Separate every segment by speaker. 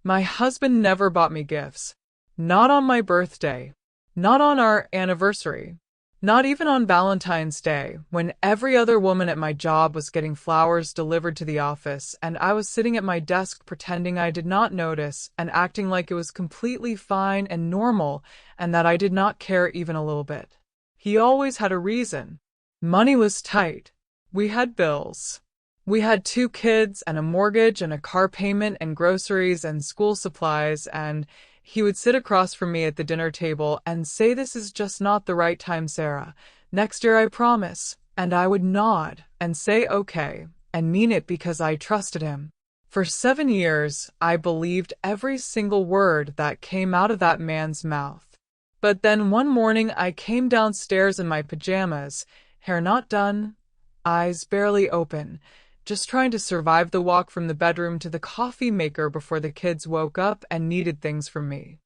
Speaker 1: My husband never bought me gifts. Not on my birthday. Not on our anniversary. Not even on Valentine's Day, when every other woman at my job was getting flowers delivered to the office, and I was sitting at my desk pretending I did not notice and acting like it was completely fine and normal and that I did not care even a little bit. He always had a reason. Money was tight. We had bills. We had 2 kids and a mortgage and a car payment and groceries and school supplies, and he would sit across from me at the dinner table and say, "This is just not the right time, Sarah. Next year, I promise." And I would nod and say okay, and mean it because I trusted him. For 7 years, I believed every single word that came out of that man's mouth. But then one morning I came downstairs in my pajamas, hair not done, eyes barely open, just trying to survive the walk from the bedroom to the coffee maker before the kids woke up and needed things from me.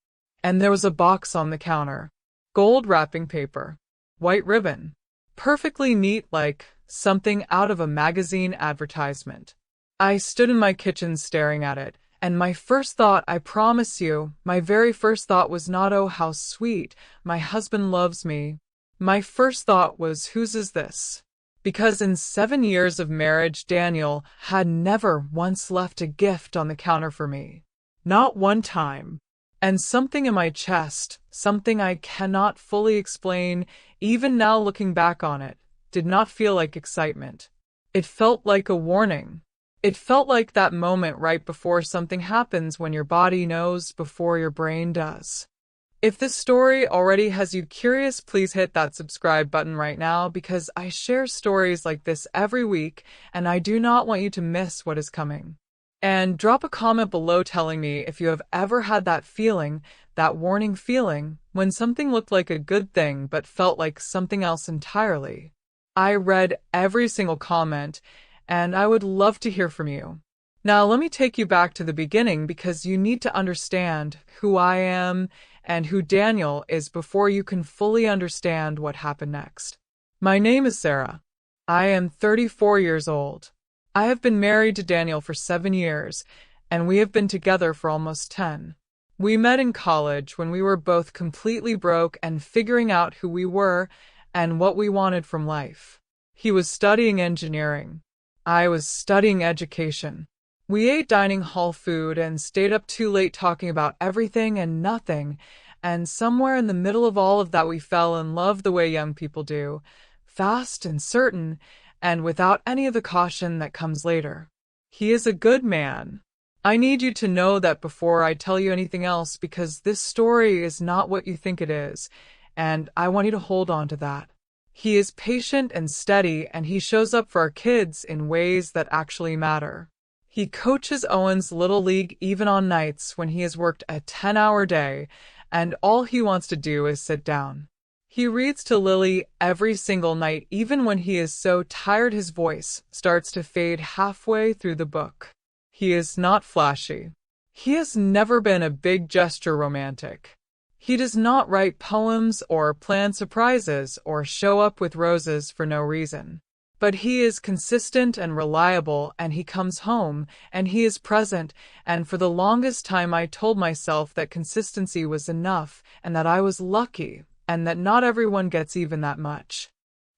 Speaker 1: And there was a box on the counter. Gold wrapping paper. White ribbon. Perfectly neat, like something out of a magazine advertisement. I stood in my kitchen staring at it, and my first thought, I promise you, my very first thought was not, "Oh, how sweet, my husband loves me." My first thought was, "Whose is this?" Because in 7 years of marriage, Daniel had never once left a gift on the counter for me. Not one time. And something in my chest, something I cannot fully explain, even now looking back on it, did not feel like excitement. It felt like a warning. It felt like that moment right before something happens when your body knows before your brain does. If this story already has you curious, please hit that subscribe button right now, because I share stories like this every week and I do not want you to miss what is coming. And drop a comment below telling me if you have ever had that feeling, that warning feeling, when something looked like a good thing but felt like something else entirely. I read every single comment and I would love to hear from you. Now let me take you back to the beginning, because you need to understand who I am and who Daniel is before you can fully understand what happened next. My name is Sarah. I am 34 years old. I have been married to Daniel for 7 years, and we have been together for almost 10. We met in college when we were both completely broke and figuring out who we were and what we wanted from life. He was studying engineering. I was studying education. We ate dining hall food and stayed up too late talking about everything and nothing, and somewhere in the middle of all of that we fell in love the way young people do, fast and certain, and without any of the caution that comes later. He is a good man. I need you to know that before I tell you anything else, because this story is not what you think it is, and I want you to hold on to that. He is patient and steady, and he shows up for our kids in ways that actually matter. He coaches Owen's Little League even on nights when he has worked a 10-hour day, and all he wants to do is sit down. He reads to Lily every single night, even when he is so tired his voice starts to fade halfway through the book. He is not flashy. He has never been a big gesture romantic. He does not write poems or plan surprises or show up with roses for no reason. But he is consistent and reliable, and he comes home, and he is present, and for the longest time I told myself that consistency was enough, and that I was lucky, and that not everyone gets even that much.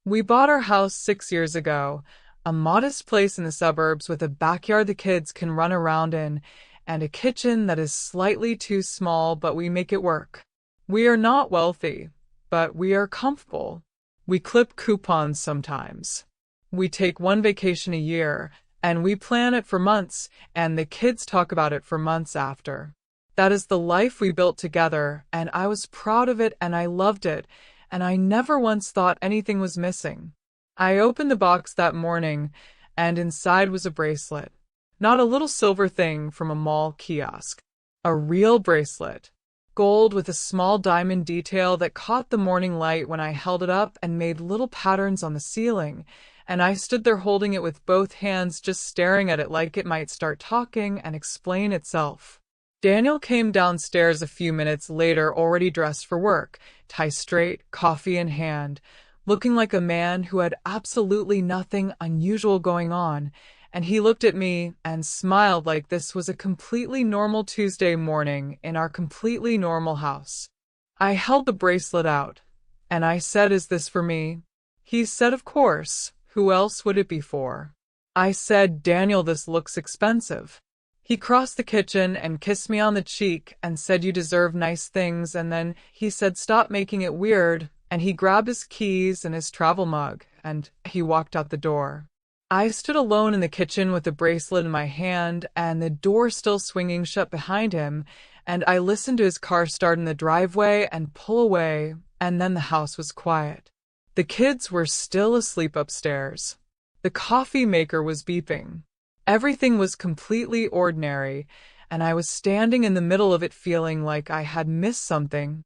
Speaker 1: We bought our house 6 years ago, a modest place in the suburbs with a backyard the kids can run around in, and a kitchen that is slightly too small, but we make it work. We are not wealthy, but we are comfortable. We clip coupons sometimes. We take one vacation a year, and we plan it for months, and the kids talk about it for months after. That is the life we built together, and I was proud of it and I loved it, and I never once thought anything was missing. I opened the box that morning, and inside was a bracelet. Not a little silver thing from a mall kiosk. A real bracelet. Gold with a small diamond detail that caught the morning light when I held it up and made little patterns on the ceiling, and I stood there holding it with both hands, just staring at it like it might start talking and explain itself. Daniel came downstairs a few minutes later, already dressed for work, tie straight, coffee in hand, looking like a man who had absolutely nothing unusual going on, and he looked at me and smiled like this was a completely normal Tuesday morning in our completely normal house. I held the bracelet out, and I said, "Is this for me?" He said, "Of course. Who else would it be for?" I said, "Daniel, this looks expensive." He crossed the kitchen and kissed me on the cheek and said, "You deserve nice things," and then he said, "Stop making it weird," and he grabbed his keys and his travel mug, and he walked out the door. I stood alone in the kitchen with the bracelet in my hand and the door still swinging shut behind him, and I listened to his car start in the driveway and pull away, and then the house was quiet. The kids were still asleep upstairs. The coffee maker was beeping. Everything was completely ordinary, and I was standing in the middle of it feeling like I had missed something.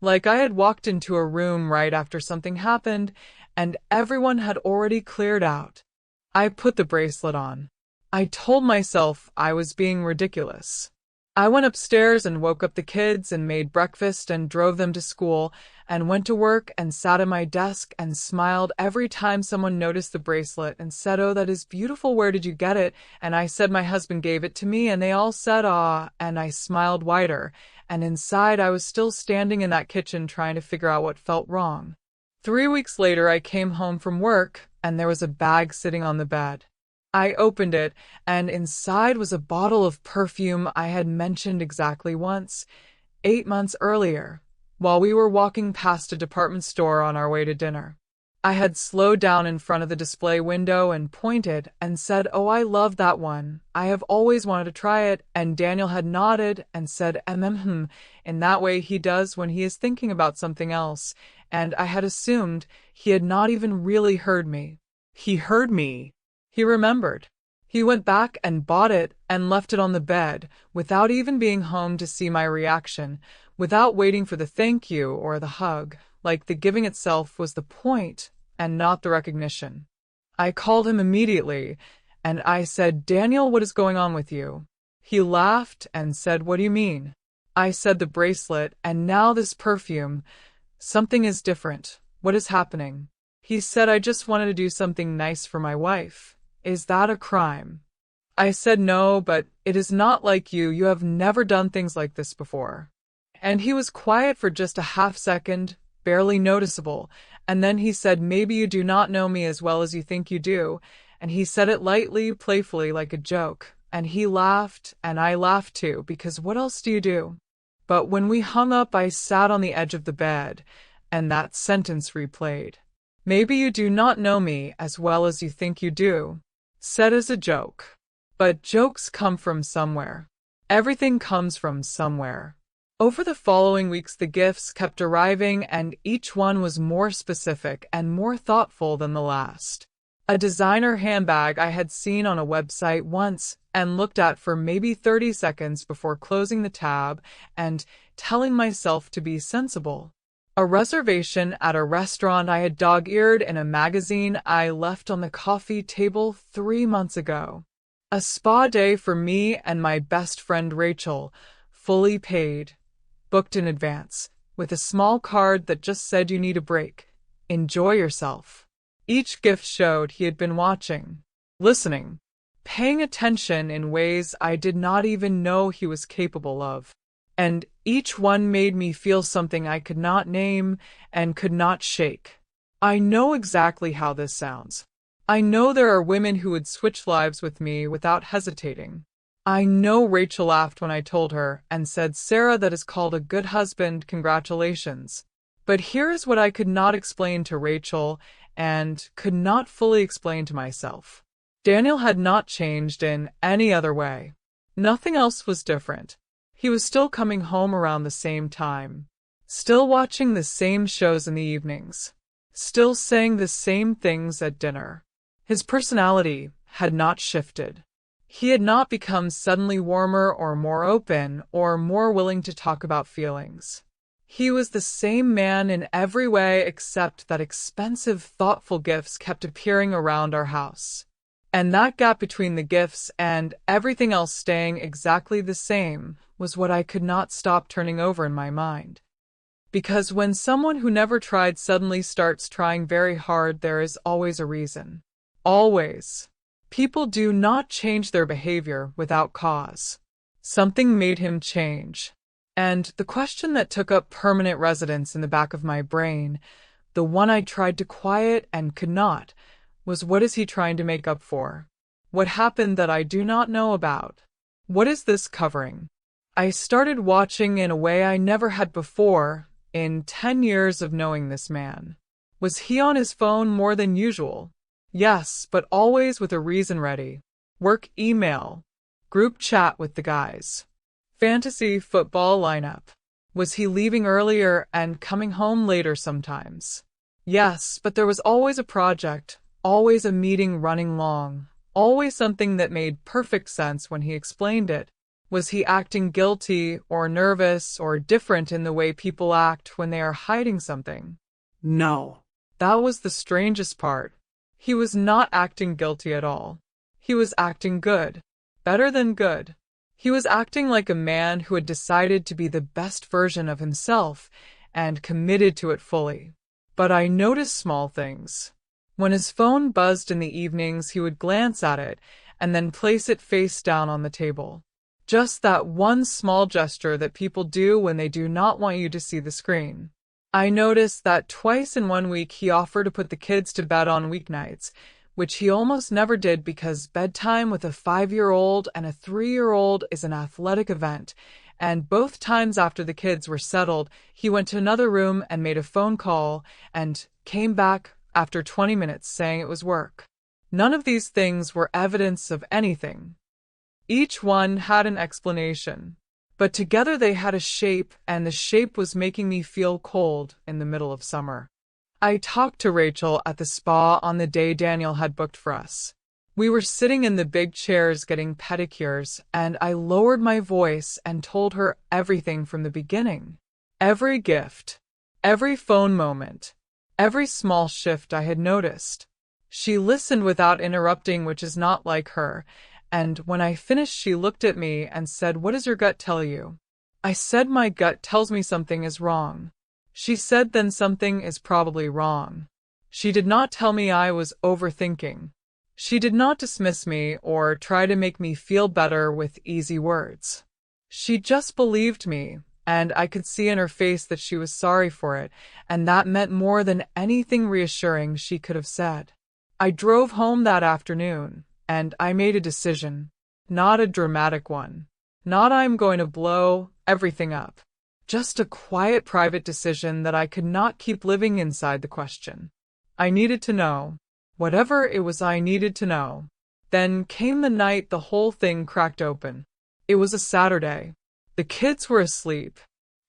Speaker 1: Like I had walked into a room right after something happened, and everyone had already cleared out. I put the bracelet on. I told myself I was being ridiculous. I went upstairs and woke up the kids and made breakfast and drove them to school and went to work and sat at my desk and smiled every time someone noticed the bracelet and said, "Oh, that is beautiful. Where did you get it?" And I said, "My husband gave it to me," and they all said, "Ah," and I smiled wider. And inside I was still standing in that kitchen trying to figure out what felt wrong. 3 weeks later, I came home from work and there was a bag sitting on the bed. I opened it, and inside was a bottle of perfume I had mentioned exactly once, 8 months earlier, while we were walking past a department store on our way to dinner. I had slowed down in front of the display window and pointed and said, "Oh, I love that one. I have always wanted to try it," and Daniel had nodded and said, in that way he does when he is thinking about something else, and I had assumed he had not even really heard me. He heard me. He remembered. He went back and bought it and left it on the bed, without even being home to see my reaction, without waiting for the thank you or the hug, like the giving itself was the point and not the recognition. I called him immediately, and I said, "Daniel, what is going on with you?" He laughed and said, "What do you mean?" I said, "The bracelet, and now this perfume. Something is different. What is happening?" He said, "I just wanted to do something nice for my wife. Is that a crime?" I said, "No, but it is not like you. You have never done things like this before." And he was quiet for just a half second, barely noticeable, and then he said, "Maybe you do not know me as well as you think you do," and he said it lightly, playfully, like a joke, and he laughed, and I laughed too, because what else do you do? But when we hung up, I sat on the edge of the bed, and that sentence replayed. "Maybe you do not know me as well as you think you do," said as a joke. But jokes come from somewhere. Everything comes from somewhere. Over the following weeks, the gifts kept arriving, and each one was more specific and more thoughtful than the last. A designer handbag I had seen on a website once and looked at for maybe 30 seconds before closing the tab and telling myself to be sensible. A reservation at a restaurant I had dog-eared in a magazine I left on the coffee table 3 months ago. A spa day for me and my best friend Rachel, fully paid, booked in advance, with a small card that just said, "You need a break. Enjoy yourself." Each gift showed he had been watching, listening, paying attention in ways I did not even know he was capable of. And each one made me feel something I could not name and could not shake. I know exactly how this sounds. I know there are women who would switch lives with me without hesitating. I know Rachel laughed when I told her and said, "Sarah, that is called a good husband, congratulations." But here is what I could not explain to Rachel and could not fully explain to myself. Daniel had not changed in any other way. Nothing else was different. He was still coming home around the same time, still watching the same shows in the evenings, still saying the same things at dinner. His personality had not shifted. He had not become suddenly warmer or more open or more willing to talk about feelings. He was the same man in every way except that expensive, thoughtful gifts kept appearing around our house. And that gap between the gifts and everything else staying exactly the same was what I could not stop turning over in my mind. Because when someone who never tried suddenly starts trying very hard, there is always a reason. Always. People do not change their behavior without cause. Something made him change. And the question that took up permanent residence in the back of my brain, the one I tried to quiet and could not, was what is he trying to make up for? What happened that I do not know about? What is this covering? I started watching in a way I never had before, in 10 years of knowing this man. Was he on his phone more than usual? Yes, but always with a reason ready. Work email. Group chat with the guys. Fantasy football lineup. Was he leaving earlier and coming home later sometimes? Yes, but there was always a project, always a meeting running long, always something that made perfect sense when he explained it. Was he acting guilty or nervous or different in the way people act when they are hiding something?
Speaker 2: No.
Speaker 1: That was the strangest part. He was not acting guilty at all. He was acting good. Better than good. He was acting like a man who had decided to be the best version of himself and committed to it fully. But I noticed small things. When his phone buzzed in the evenings, he would glance at it and then place it face down on the table. Just that one small gesture that people do when they do not want you to see the screen. I noticed that twice in 1 week he offered to put the kids to bed on weeknights, which he almost never did because bedtime with a 5-year-old and a 3-year-old is an athletic event, and both times after the kids were settled, he went to another room and made a phone call and came back after 20 minutes saying it was work. None of these things were evidence of anything. Each one had an explanation, but together they had a shape, and the shape was making me feel cold in the middle of summer. I talked to Rachel at the spa on the day Daniel had booked for us. We were sitting in the big chairs getting pedicures, and I lowered my voice and told her everything from the beginning. Every gift, every phone moment, every small shift I had noticed. She listened without interrupting, which is not like her, and when I finished she looked at me and said, "What does your gut tell you?" I said, "My gut tells me something is wrong." She said, "Then something is probably wrong." She did not tell me I was overthinking. She did not dismiss me or try to make me feel better with easy words. She just believed me, and I could see in her face that she was sorry for it, and that meant more than anything reassuring she could have said. I drove home that afternoon, and I made a decision. Not a dramatic one. Not I'm going to blow everything up. Just a quiet private decision that I could not keep living inside the question. I needed to know. Whatever it was, I needed to know. Then came the night the whole thing cracked open. It was a Saturday. The kids were asleep.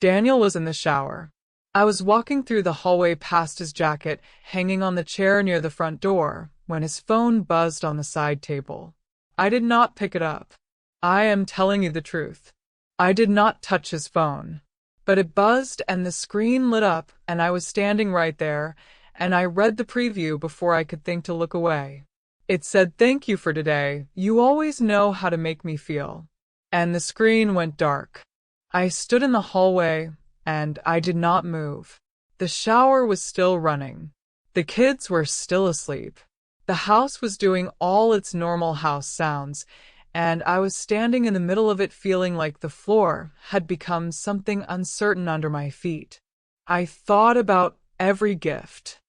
Speaker 1: Daniel was in the shower. I was walking through the hallway past his jacket hanging on the chair near the front door when his phone buzzed on the side table. I did not pick it up. I am telling you the truth. I did not touch his phone. But it buzzed and the screen lit up and I was standing right there, and I read the preview before I could think to look away. It said, "Thank you for today. You always know how to make me feel." And the screen went dark. I stood in the hallway, and I did not move. The shower was still running. The kids were still asleep. The house was doing all its normal house sounds, and I was standing in the middle of it feeling like the floor had become something uncertain under my feet. I thought about every gift.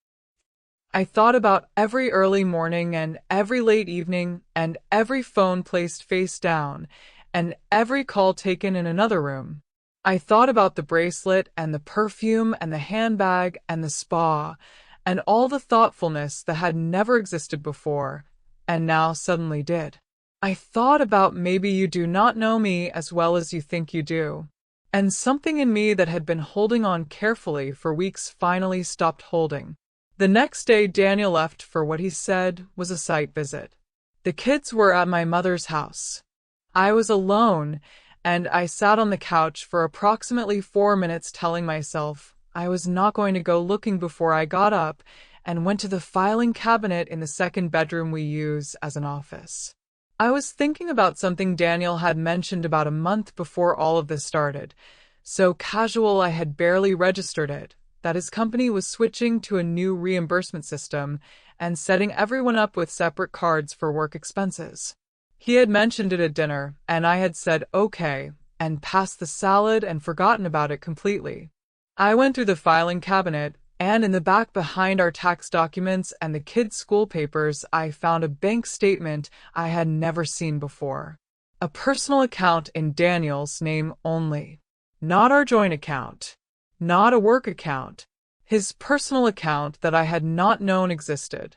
Speaker 1: I thought about every early morning and every late evening and every phone placed face down and every call taken in another room. I thought about the bracelet and the perfume and the handbag and the spa and all the thoughtfulness that had never existed before and now suddenly did. I thought about maybe you do not know me as well as you think you do. And something in me that had been holding on carefully for weeks finally stopped holding. The next day Daniel left for what he said was a site visit. The kids were at my mother's house. I was alone, and I sat on the couch for approximately 4 minutes telling myself I was not going to go looking before I got up and went to the filing cabinet in the second bedroom we use as an office. I was thinking about something Daniel had mentioned about a month before all of this started, so casual I had barely registered it, that his company was switching to a new reimbursement system and setting everyone up with separate cards for work expenses. He had mentioned it at dinner, and I had said okay, and passed the salad and forgotten about it completely. I went through the filing cabinet, and in the back behind our tax documents and the kids' school papers, I found a bank statement I had never seen before. A personal account in Daniel's name only. Not our joint account. Not a work account. His personal account that I had not known existed.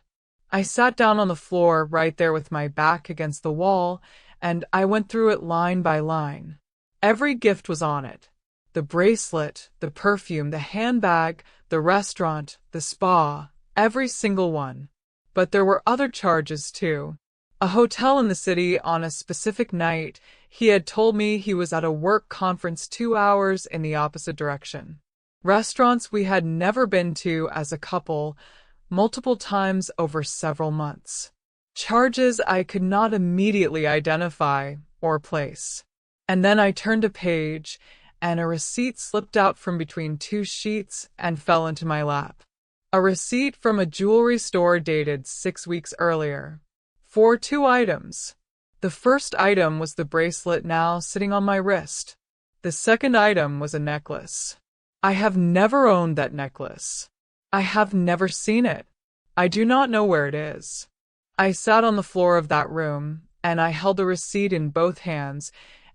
Speaker 1: I sat down on the floor right there with my back against the wall, and I went through it line by line. Every gift was on it. The bracelet, the perfume, the handbag, the restaurant, the spa, every single one. But there were other charges too. A hotel in the city on a specific night. He had told me he was at a work conference 2 hours in the opposite direction. Restaurants we had never been to as a couple, multiple times over several months. Charges I could not immediately identify or place. And then I turned a page, and a receipt slipped out from between 2 sheets and fell into my lap. A receipt from a jewelry store dated 6 weeks earlier. For 2 items. The first item was the bracelet now sitting on my wrist. The second item was a necklace. I have never owned that necklace. I have never seen it. I do not know where it is. I sat on the floor of that room, and I held the receipt in both hands,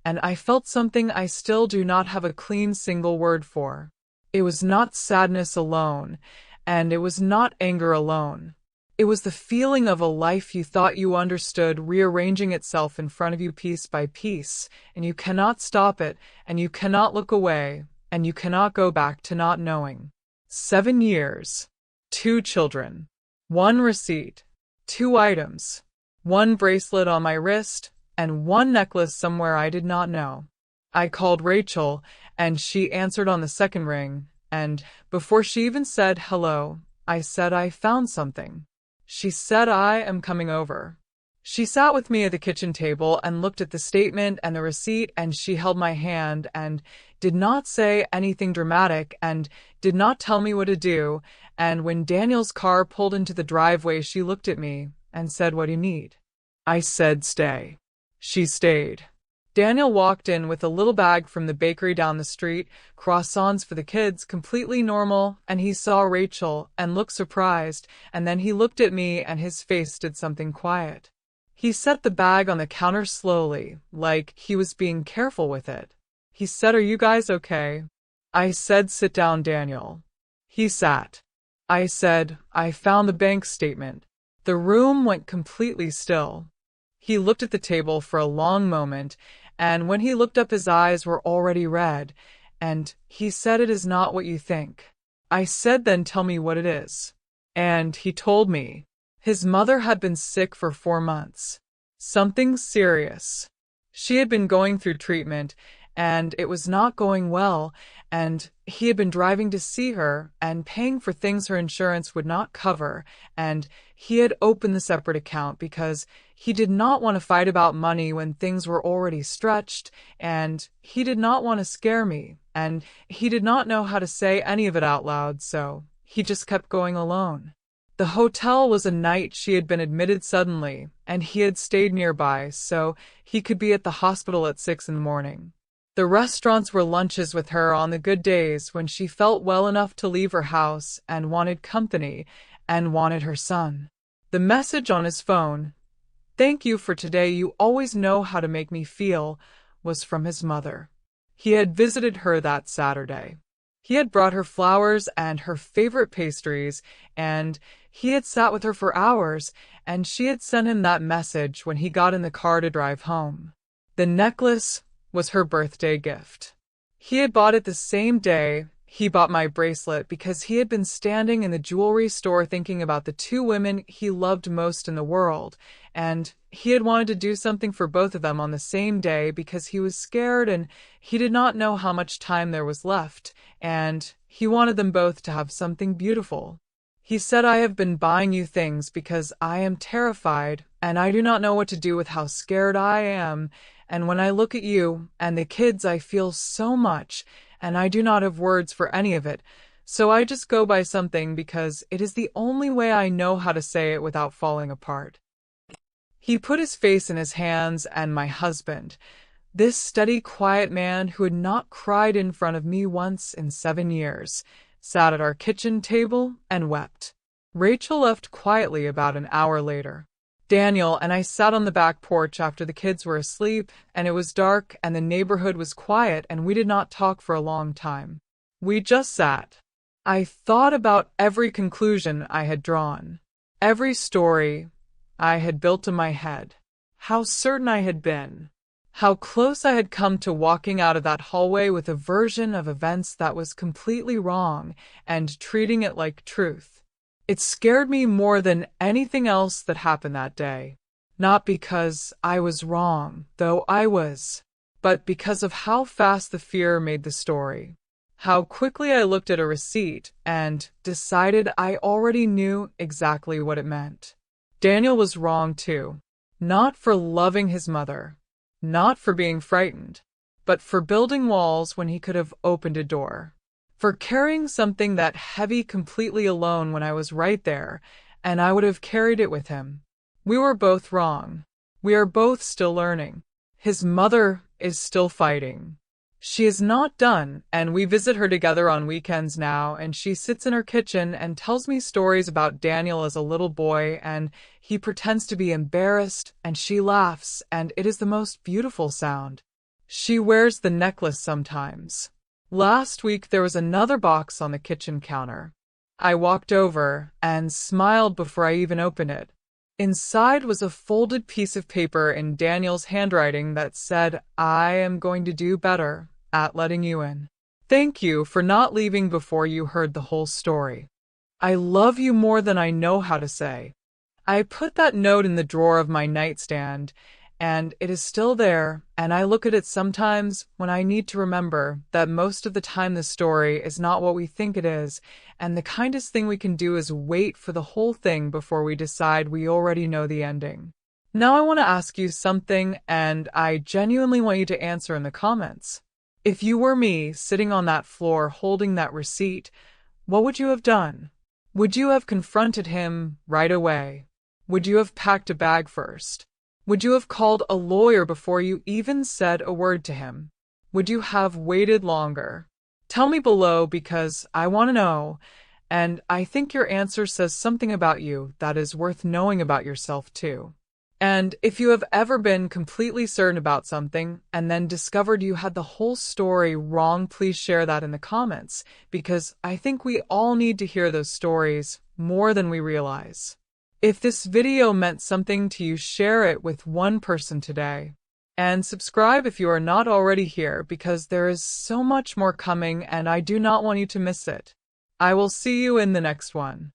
Speaker 1: and I felt something I still do not have a clean single word for. It was not sadness alone, and it was not anger alone. It was the feeling of a life you thought you understood rearranging itself in front of you piece by piece, and you cannot stop it, and you cannot look away, and you cannot go back to not knowing. 7 years. 2 children. 1 receipt. 2 items. 1 bracelet on my wrist, and 1 necklace somewhere I did not know. I called Rachel, and she answered on the second ring, and before she even said hello, I said I found something. She said I am coming over. She sat with me at the kitchen table and looked at the statement and the receipt, and she held my hand and did not say anything dramatic and did not tell me what to do, and when Daniel's car pulled into the driveway, she looked at me and said, "What do you need?" I said, "Stay." She stayed. Daniel walked in with a little bag from the bakery down the street, croissants for the kids, completely normal, and he saw Rachel and looked surprised, and then he looked at me and his face did something quiet. He set the bag on the counter slowly, like he was being careful with it. He said, "Are you guys okay?" I said, "Sit down, Daniel." He sat. I said, "I found the bank statement." The room went completely still. He looked at the table for a long moment, and when he looked up his eyes were already red, and he said, "It is not what you think." I said, "Then tell me what it is." And he told me. His mother had been sick for 4 months. Something serious. She had been going through treatment, and it was not going well, and he had been driving to see her and paying for things her insurance would not cover, and he had opened the separate account because he did not want to fight about money when things were already stretched, and he did not want to scare me, and he did not know how to say any of it out loud, so he just kept going alone. The hotel was a night she had been admitted suddenly, and he had stayed nearby so he could be at the hospital at 6 in the morning. The restaurants were lunches with her on the good days when she felt well enough to leave her house and wanted company and wanted her son. The message on his phone, "Thank you for today, you always know how to make me feel," was from his mother. He had visited her that Saturday. He had brought her flowers and her favorite pastries, and he had sat with her for hours, and she had sent him that message when he got in the car to drive home. The necklace was her birthday gift. He had bought it the same day he bought my bracelet because he had been standing in the jewelry store thinking about the 2 women he loved most in the world, and he had wanted to do something for both of them on the same day because he was scared and he did not know how much time there was left, and he wanted them both to have something beautiful. He said, "I have been buying you things because I am terrified, and I do not know what to do with how scared I am, and when I look at you and the kids I feel so much, and I do not have words for any of it, so I just go by something because it is the only way I know how to say it without falling apart. He put his face in his hands, and my husband, this steady, quiet man who had not cried in front of me once in 7 years, sat at our kitchen table and wept. Rachel left quietly about an hour later. Daniel and I sat on the back porch after the kids were asleep, and it was dark and the neighborhood was quiet, and we did not talk for a long time. We just sat. I thought about every conclusion I had drawn, every story I had built in my head, how certain I had been, how close I had come to walking out of that hallway with a version of events that was completely wrong and treating it like truth. It scared me more than anything else that happened that day. Not because I was wrong, though I was, but because of how fast the fear made the story. How quickly I looked at a receipt and decided I already knew exactly what it meant. Daniel was wrong too. Not for loving his mother, not for being frightened, but for building walls when he could have opened a door. For carrying something that heavy completely alone when I was right there, and I would have carried it with him. We were both wrong. We are both still learning. His mother is still fighting. She is not done, and we visit her together on weekends now, and she sits in her kitchen and tells me stories about Daniel as a little boy, and he pretends to be embarrassed, and she laughs, and it is the most beautiful sound. She wears the necklace sometimes. Last week there was another box on the kitchen counter. I walked over and smiled before I even opened it. Inside was a folded piece of paper in Daniel's handwriting that said, "I am going to do better at letting you in. Thank you for not leaving before you heard the whole story. I love you more than I know how to say." I put that note in the drawer of my nightstand, and it is still there, and I look at it sometimes when I need to remember that most of the time the story is not what we think it is, and the kindest thing we can do is wait for the whole thing before we decide we already know the ending. Now I want to ask you something, and I genuinely want you to answer in the comments. If you were me, sitting on that floor holding that receipt, what would you have done? Would you have confronted him right away? Would you have packed a bag first? Would you have called a lawyer before you even said a word to him? Would you have waited longer? Tell me below, because I want to know, and I think your answer says something about you that is worth knowing about yourself too. And if you have ever been completely certain about something and then discovered you had the whole story wrong, please share that in the comments, because I think we all need to hear those stories more than we realize. If this video meant something to you, share it with one person today. And subscribe if you are not already here, because there is so much more coming and I do not want you to miss it. I will see you in the next one.